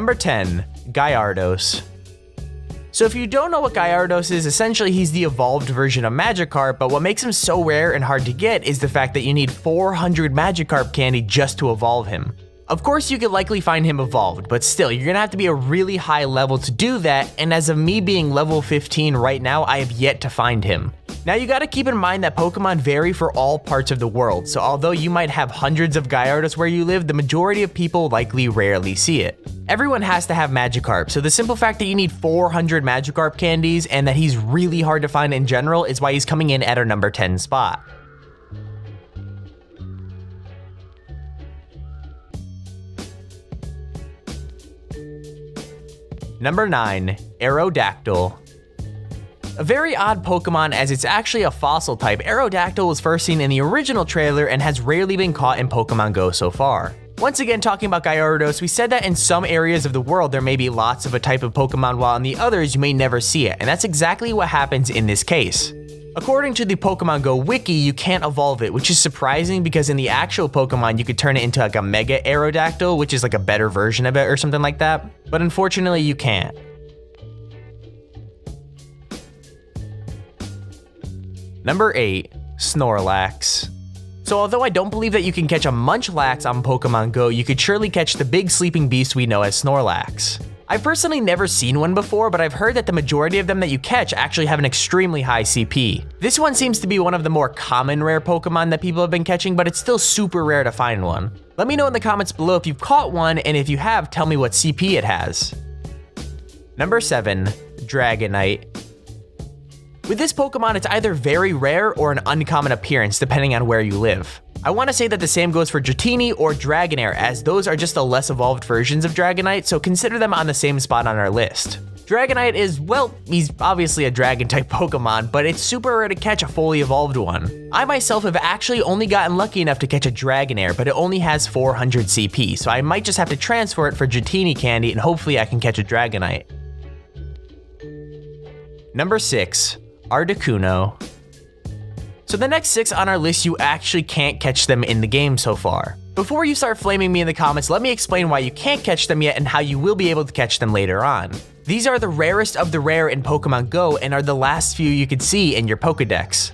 Number 10. Gyarados. So if you don't know what Gyarados is, essentially he's the evolved version of Magikarp, but what makes him so rare and hard to get is the fact that you need 400 Magikarp candy just to evolve him. Of course you could likely find him evolved, but still, you're gonna have to be a really high level to do that, and as of me being level 15 right now, I have yet to find him. Now you gotta keep in mind that Pokemon vary for all parts of the world, so although you might have hundreds of Gyarados where you live, the majority of people likely rarely see it. Everyone has to have Magikarp, so the simple fact that you need 400 Magikarp candies and that he's really hard to find in general is why he's coming in at our number 10 spot. Number 9. Aerodactyl. A very odd Pokemon as it's actually a fossil type, Aerodactyl was first seen in the original trailer and has rarely been caught in Pokemon Go so far. Once again, talking about Gyarados, we said that in some areas of the world there may be lots of a type of Pokemon while in the others you may never see it, and that's exactly what happens in this case. According to the Pokemon Go wiki, you can't evolve it, which is surprising because in the actual Pokemon you could turn it into like a Mega Aerodactyl, which is like a better version of it or something like that, but unfortunately you can't. Number 8. Snorlax. So although I don't believe that you can catch a Munchlax on Pokemon Go, you could surely catch the big sleeping beast we know as Snorlax. I've personally never seen one before, but I've heard that the majority of them that you catch actually have an extremely high CP. This one seems to be one of the more common rare Pokemon that people have been catching, but it's still super rare to find one. Let me know in the comments below if you've caught one, and if you have, tell me what CP it has. Number 7. Dragonite. With this Pokemon, it's either very rare or an uncommon appearance depending on where you live. I want to say that the same goes for Dratini or Dragonair, as those are just the less evolved versions of Dragonite, so consider them on the same spot on our list. Dragonite is, well, he's obviously a dragon type Pokemon, but it's super rare to catch a fully evolved one. I myself have actually only gotten lucky enough to catch a Dragonair, but it only has 400 CP, so I might just have to transfer it for Dratini candy and hopefully I can catch a Dragonite. Number 6. Articuno. So the next 6 on our list, you actually can't catch them in the game so far. Before you start flaming me in the comments, let me explain why you can't catch them yet and how you will be able to catch them later on. These are the rarest of the rare in Pokemon Go and are the last few you could see in your Pokedex.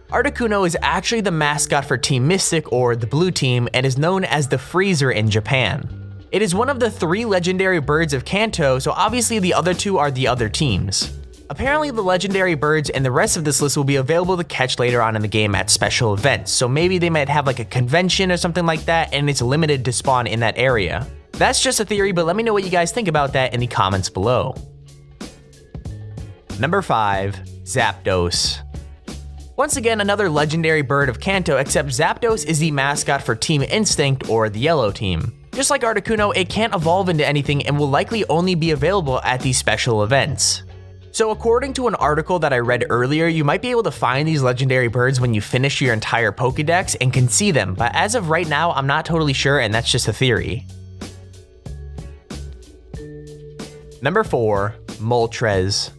Articuno is actually the mascot for Team Mystic, or the blue team, and is known as the Freezer in Japan. It is one of the 3 legendary birds of Kanto, so obviously the other 2 are the other teams. Apparently the legendary birds and the rest of this list will be available to catch later on in the game at special events, so maybe they might have like a convention or something like that and it's limited to spawn in that area. That's just a theory, but let me know what you guys think about that in the comments below. Number 5. Zapdos. Once again, another legendary bird of Kanto, except Zapdos is the mascot for Team Instinct, or the yellow team. Just like Articuno, it can't evolve into anything and will likely only be available at these special events. So according to an article that I read earlier, you might be able to find these legendary birds when you finish your entire Pokédex and can see them, but as of right now, I'm not totally sure and that's just a theory. Number 4. Moltres.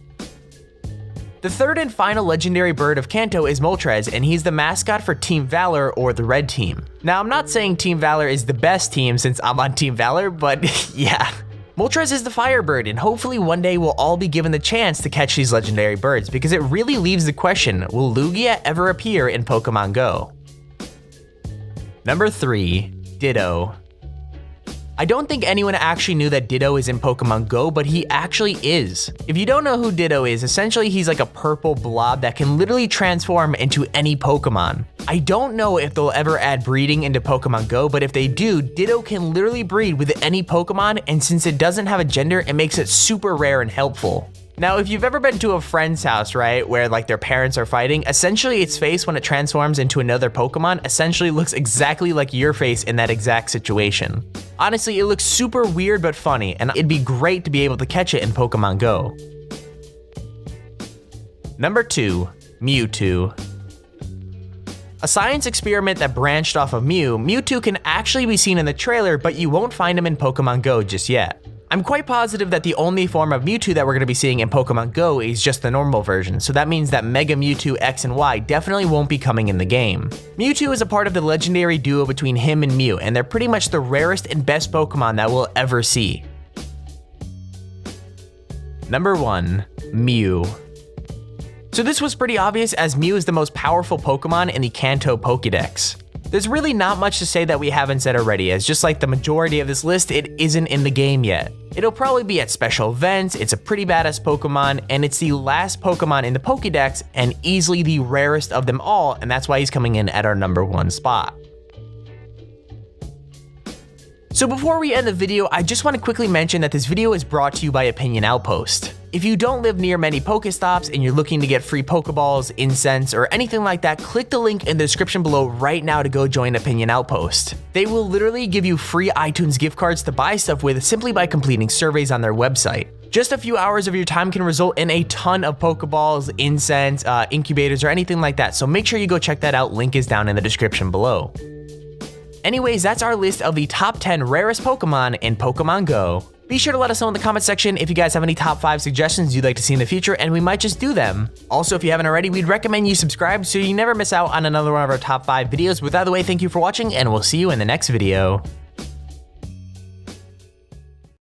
The third and final legendary bird of Kanto is Moltres, and he's the mascot for Team Valor, or the red team. Now I'm not saying Team Valor is the best team since I'm on Team Valor, but yeah. Moltres is the firebird, and hopefully one day we'll all be given the chance to catch these legendary birds, because it really leaves the question, will Lugia ever appear in Pokemon Go? Number 3. Ditto. I don't think anyone actually knew that Ditto is in Pokemon Go, but he actually is. If you don't know who Ditto is, essentially he's like a purple blob that can literally transform into any Pokemon. I don't know if they'll ever add breeding into Pokemon Go, but if they do, Ditto can literally breed with any Pokemon, and since it doesn't have a gender, it makes it super rare and helpful. Now, if you've ever been to a friend's house, right, where like their parents are fighting, essentially its face when it transforms into another Pokemon essentially looks exactly like your face in that exact situation. Honestly, it looks super weird but funny, and it'd be great to be able to catch it in Pokemon Go. Number 2. Mewtwo. A science experiment that branched off of Mewtwo can actually be seen in the trailer, but you won't find him in Pokemon Go just yet. I'm quite positive that the only form of Mewtwo that we're going to be seeing in Pokemon Go is just the normal version, so that means that Mega Mewtwo X and Y definitely won't be coming in the game. Mewtwo is a part of the legendary duo between him and Mew, and they're pretty much the rarest and best Pokemon that we'll ever see. Number 1. Mew. So this was pretty obvious, as Mew is the most powerful Pokemon in the Kanto Pokédex. There's really not much to say that we haven't said already, as just like the majority of this list, it isn't in the game yet. It'll probably be at special events, it's a pretty badass Pokemon, and it's the last Pokemon in the Pokédex and easily the rarest of them all, and that's why he's coming in at our number 1 spot. So before we end the video, I just want to quickly mention that this video is brought to you by Opinion Outpost. If you don't live near many Pokestops and you're looking to get free Pokeballs, incense, or anything like that, click the link in the description below right now to go join Opinion Outpost. They will literally give you free iTunes gift cards to buy stuff with simply by completing surveys on their website. Just a few hours of your time can result in a ton of Pokeballs, incense, incubators, or anything like that, so make sure you go check that out. Link is down in the description below. Anyways, that's our list of the top 10 rarest Pokemon in Pokemon Go. Be sure to let us know in the comment section if you guys have any top 5 suggestions you'd like to see in the future, and we might just do them. Also, if you haven't already, we'd recommend you subscribe so you never miss out on another one of our top 5 videos. With that out of the way, thank you for watching, and we'll see you in the next video.